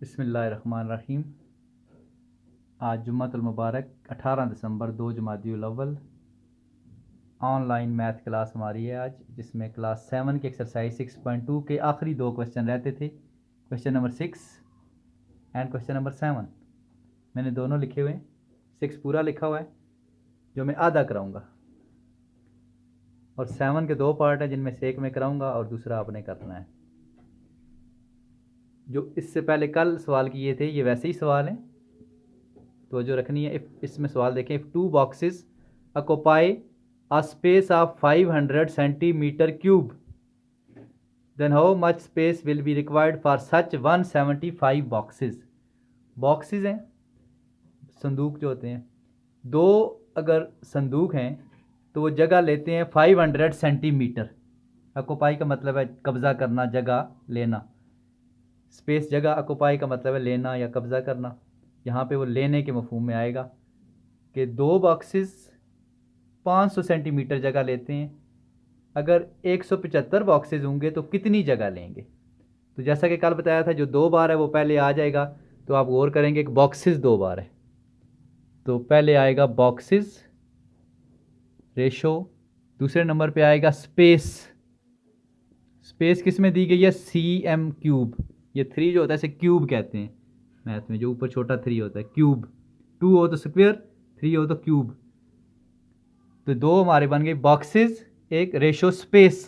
बिस्मिल्लाहिर्रहमानिर्रहीम। आज जुम्मतुल मुबारक 18 दिसंबर 2 जमादियुल अव्वल। ऑनलाइन मैथ क्लास हमारी है आज, जिसमें क्लास 7 की एक्सरसाइज 6.2 के आखिरी दो क्वेश्चन रहते थे, question number 6 and question number 7। मैंने दोनों लिखे हुए हैं, 6 पूरा लिखा हुआ है जो मैं आधा कराऊंगा, और 7 के दो पार्ट हैं जिनमें से एक मैं कराऊंगा और दूसरा आपने करना है। जो इससे पहले कल सवाल किए थे ये वैसे ही सवाल हैं, तो जो रखनी है। इसमें सवाल देखें, if two boxes occupy a space of 500 centimetre cube, then how much space will be required for such 175 boxes. Boxes हैं, संदूक जो होते हैं। दो अगर संदूक हैं तो वो जगह लेते हैं 500 सेंटीमीटर। ऑक्यूपाई का मतलब है कब्ज़ा करना, जगह लेना। स्पेस जगह, ऑक्यूपाई का मतलब है लेना या कब्ज़ा करना। यहाँ पे वो लेने के मफहूम में आएगा कि दो बॉक्सेस 500 सेंटीमीटर जगह लेते हैं। अगर 175 बॉक्सेस होंगे तो कितनी जगह लेंगे? तो जैसा कि कल बताया था, जो 2 बार है वो पहले आ जाएगा। तो आप गौर करेंगे कि बॉक्सेस 2 बार है, तो पहले आएगा बॉक्सेस रेशो, दूसरे नंबर पे आएगा स्पेस। स्पेस किस में दी गई है? cm cube. ये 3 जो होता है इसे क्यूब कहते हैं मैथ में, जो ऊपर छोटा 3 होता है क्यूब। 2 हो तो स्क्वायर, 3 हो तो क्यूब। तो 2 हमारे बन गए बॉक्सेस, एक ratio space.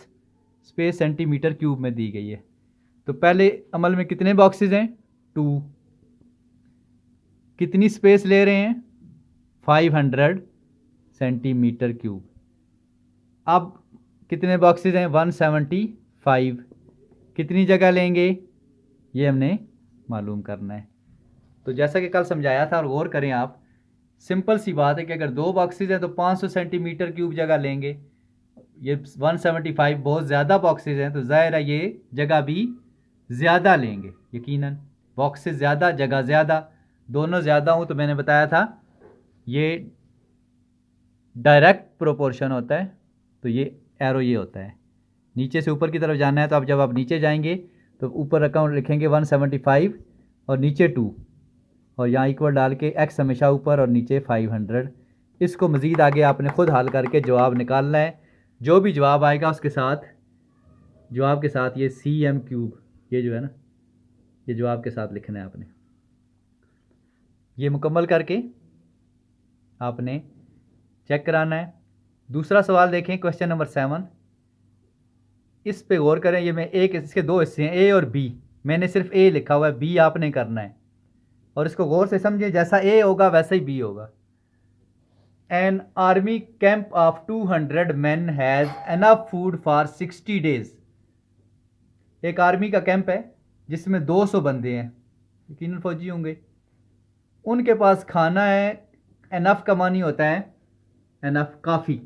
Space centimetre cube में दी गई है। तो पहले अमल में कितने बॉक्सेस हैं? 2। कितनी स्पेस ले रहे हैं? 500 सेंटीमीटर क्यूब। अब कितने बॉक्सेस हैं? 175। कितनी जगह लेंगे ये हमने मालूम करना है। तो जैसा कि कल समझाया था, और गौर करें आप, सिंपल सी बात है कि अगर 2 बॉक्सेस हैं तो 500 सेंटीमीटर क्यूब जगह लेंगे। ये 175 बहुत ज़्यादा बॉक्सेस हैं, तो ज़ाहिर है ये जगह भी ज़्यादा लेंगे यकीनन। बॉक्सेस ज़्यादा, जगह ज़्यादा, दोनों ज़्यादा हो तो मैंने बताया था ये डायरेक्ट प्रोपोर्शन होता है। तो ये एरो ये होता है, नीचे से ऊपर की तरफ जाना है। तो अब जब आप नीचे जाएंगे तो ऊपर रकम लिखेंगे 175 और नीचे 2, और यहाँ इक्वल डाल के x हमेशा ऊपर और नीचे 500। इसको मज़ीद आगे आपने ख़ुद हल करके जवाब निकालना है। जो भी जवाब आएगा उसके साथ, जवाब के साथ ये cm क्यूब, ये जो है ना, ये जवाब के साथ लिखना है आपने। ये मुकम्मल करके आपने चेक कराना है। दूसरा सवाल देखें, क्वेश्चन नंबर 7। इस पे गौर करें, ये मैं एक, इसके दो हिस्से हैं, ए और बी। मैंने सिर्फ ए लिखा हुआ है, बी आपने करना है। और इसको गौर से समझिए, जैसा ए होगा वैसा ही बी होगा। An army camp of 200 men has enough food for 60 days। एक आर्मी का कैंप है जिसमें 200 बंदे हैं, यकीनन फौजी होंगे। उनके पास खाना है, एनफ का मानी होता है एनफ, काफ़ी।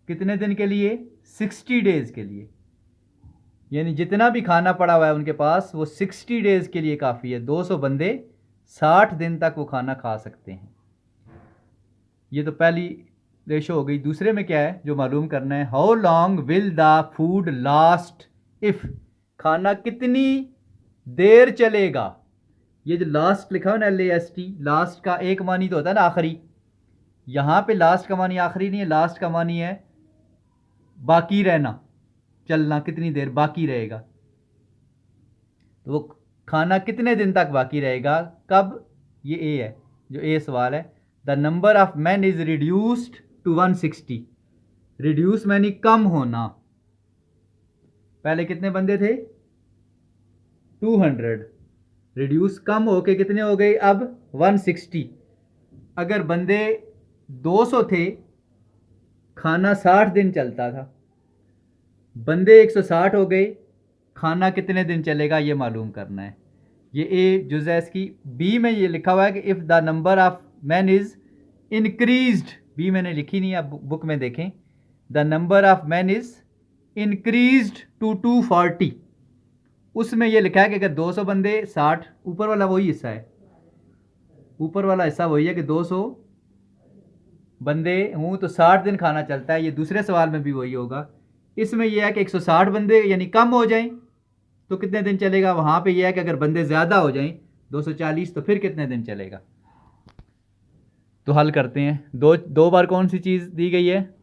कितने दिन के लिए? 60 डेज़ के लिए। यानी जितना भी खाना पड़ा हुआ है उनके पास वो 60 डेज़ के लिए काफ़ी है। 200 बंदे 60 दिन तक वो खाना खा सकते हैं। ये तो पहली रेशो हो गई। दूसरे में क्या है जो मालूम करना है? How long will the food last if. खाना कितनी देर चलेगा। ये जो लास्ट लिखा है ना, LAST, लास्ट का एक मानी तो होता है ना आखिरी। यहाँ पे लास्ट का मानी आखिरी नहीं है, लास्ट का मानी है बाकी रहना, चलना, कितनी देर बाकी रहेगा। तो वो खाना कितने दिन तक बाकी रहेगा, कब? ये ए है, जो ए सवाल है। The number of man is reduced to 160। Reduce many कम होना। पहले कितने बंदे थे? 200। रिड्यूस कम होके कितने हो गए अब? 160। अगर बंदे 200 थे, खाना 60 दिन चलता था। बंदे 160 हो गए, खाना कितने दिन चलेगा ये मालूम करना है। ये ए जुज़ है इसकी। बी में ये लिखा हुआ है कि if the number of man is increased. B मैंने लिखी नहीं है, आप बुक में देखें। The number of man is increased to 240। उसमें ये लिखा है कि अगर 200 बंदे 60, ऊपर वाला वही हिस्सा है, ऊपर वाला हिस्सा वही है कि 200 बंदे हूँ तो 60 दिन खाना चलता है। ये दूसरे सवाल में भी वही होगा। इसमें यह है कि 160 बंदे यानी कम हो जाएं तो कितने दिन चलेगा। वहाँ पे यह है कि अगर बंदे ज़्यादा हो जाएं 240, तो फिर कितने दिन चलेगा? तो हल करते हैं। दो बार कौन सी चीज़ दी गई है?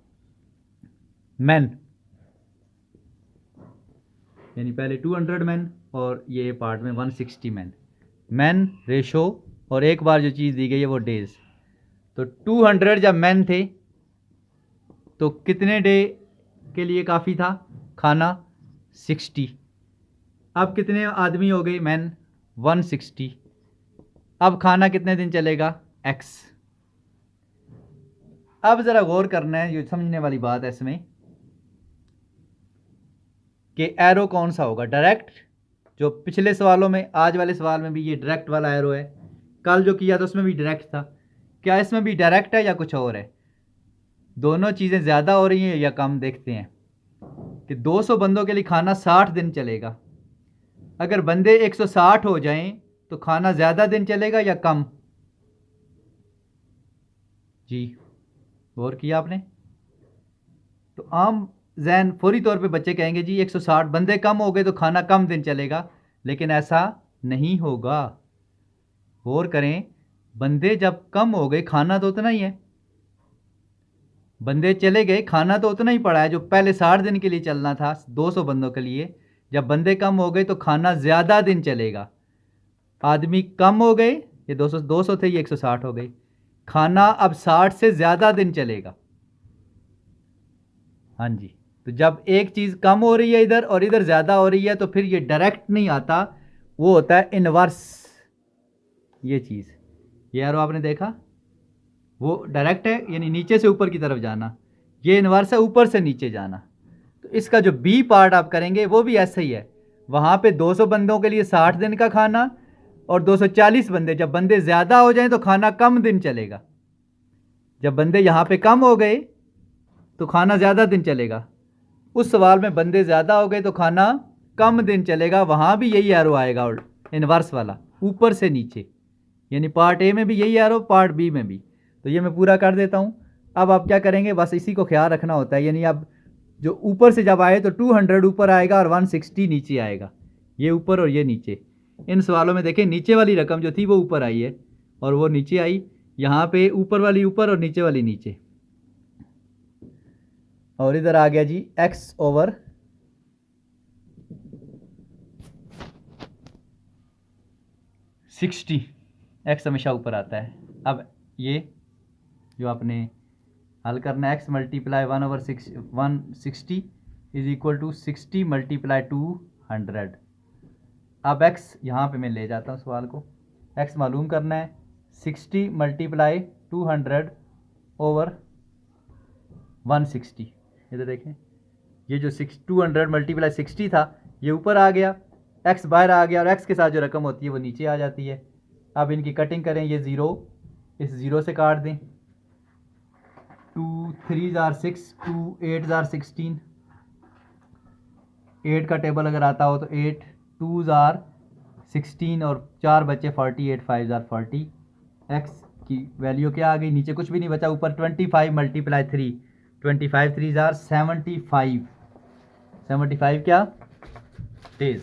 मैन, यानी पहले 200 मैन और ये पार्ट में 160 मैन। मैन रेशो और एक बार जो चीज़ दी गई है वो डेज। तो 200 जब मैन थे तो कितने डे के लिए काफ़ी था खाना? 60। अब कितने आदमी हो गए मैन? 160। अब खाना कितने दिन चलेगा? x। अब ज़रा गौर करना है, ये समझने वाली बात है इसमें कि एरो कौन सा होगा? डायरेक्ट, जो पिछले सवालों में, आज वाले सवाल में भी ये डायरेक्ट वाला एरो है, कल जो किया था उसमें भी डायरेक्ट था, क्या इसमें भी डायरेक्ट है या कुछ और है? दोनों चीज़ें ज़्यादा हो रही हैं या कम? देखते हैं कि 200 बंदों के लिए खाना 60 दिन चलेगा। अगर बंदे 160 हो जाएं तो खाना ज़्यादा दिन चलेगा या कम? जी, गौर किया आपने? तो आम जहन फौरी तौर पे बच्चे कहेंगे जी 160 बंदे कम हो गए तो खाना कम दिन चलेगा, लेकिन ऐसा नहीं होगा। गौर करें, बंदे जब कम हो गए खाना तो उतना ही है, बंदे चले गए खाना तो उतना ही पड़ा है जो पहले 60 दिन के लिए चलना था 200 बंदों के लिए। जब बंदे कम हो गए तो खाना ज़्यादा दिन चलेगा। आदमी कम हो गए, ये 200 थे, ये 160 हो गए, खाना अब 60 से ज़्यादा दिन चलेगा। हाँ जी, तो जब एक चीज़ कम हो रही है इधर और इधर ज़्यादा हो रही है तो फिर ये डायरेक्ट नहीं आता, वो होता है इनवर्स। ये चीज़, ये यारो आपने देखा, वो डायरेक्ट है यानी नीचे से ऊपर की तरफ जाना, ये इनवर्स है ऊपर से नीचे जाना। तो इसका जो बी पार्ट आप करेंगे वो भी ऐसा ही है। वहाँ पे 200 बंदों के लिए 60 दिन का खाना और 240 बंदे, जब बंदे ज़्यादा हो जाएं तो खाना कम दिन चलेगा। जब बंदे यहाँ पे कम हो गए तो खाना ज़्यादा दिन चलेगा। उस सवाल में बंदे ज़्यादा हो गए तो खाना कम दिन चलेगा, वहाँ भी यही एरो आएगा और इनवर्स वाला ऊपर से नीचे, यानी पार्ट ए में भी यही एरो, पार्ट बी में भी। तो ये मैं पूरा कर देता हूँ। अब आप क्या करेंगे, बस इसी को ख्याल रखना होता है, यानी अब जो ऊपर से जब आए तो 200 ऊपर आएगा और 160 नीचे आएगा, ये ऊपर और ये नीचे। इन सवालों में देखें नीचे वाली रकम जो थी वो ऊपर आई है और वो नीचे आई, यहाँ पे ऊपर वाली ऊपर और नीचे वाली नीचे, और इधर आ गया जी x ओवर 60। x हमेशा ऊपर आता है। अब ये जो आपने हल करना है, x multiply 1/160 is equal to 60 multiply 200। अब x यहाँ पे मैं ले जाता हूँ सवाल को, x मालूम करना है, 60 मल्टीप्लाई 200 ओवर 160। इधर देखें, ये जो 200 मल्टीप्लाई 60 था ये ऊपर आ गया, x बाहर आ गया और x के साथ जो रकम होती है वो नीचे आ जाती है। अब इनकी कटिंग करें, ये ज़ीरो इस ज़ीरो से काट दें, 2 3 जार 6, 2 8 जार 16, 8 का टेबल अगर आता हो तो 8 2 जार 16 और 4 बचे 48, 5 जार 40। x की वैल्यू क्या आ गई, नीचे कुछ भी नहीं बचा, ऊपर 25 मल्टीप्लाई 3, 25 3 जार 75, 75 क्या डेज।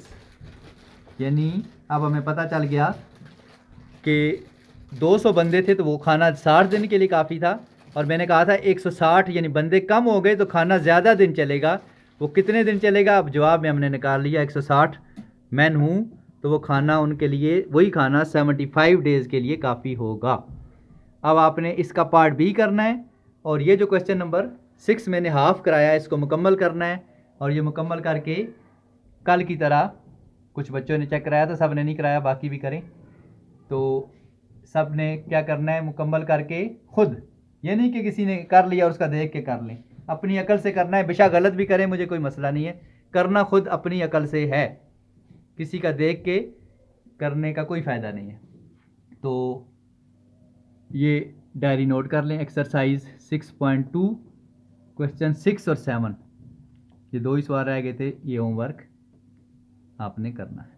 यानी अब हमें पता चल गया कि 200 बंदे थे तो वो खाना 60 दिन के लिए काफ़ी था, और मैंने कहा था 160 यानी बंदे कम हो गए तो खाना ज़्यादा दिन चलेगा। वो कितने दिन चलेगा, अब जवाब में हमने निकाल लिया, 160 मैन हूँ तो वो खाना उनके लिए, वही खाना 75 डेज़ के लिए काफ़ी होगा। अब आपने इसका पार्ट बी करना है, और ये जो क्वेश्चन नंबर 6 मैंने हाफ कराया है इसको मुकम्मल करना है, और ये मुकम्मल करके कल की तरह, कुछ बच्चों ने चेक कराया था, सब ने नहीं कराया, बाकी भी करें, तो सब ने क्या करना है, मुकम्मल करके खुद, ये नहीं कि किसी ने कर लिया और उसका देख के कर लें, अपनी अकल से करना है। बेशक गलत भी करें, मुझे कोई मसला नहीं है, करना खुद अपनी अकल से है, किसी का देख के करने का कोई फ़ायदा नहीं है। तो ये डायरी नोट कर लें, एक्सरसाइज 6.2 क्वेश्चन 6 और 7, ये दो ही सवाल रह गए थे, ये होमवर्क आपने करना है।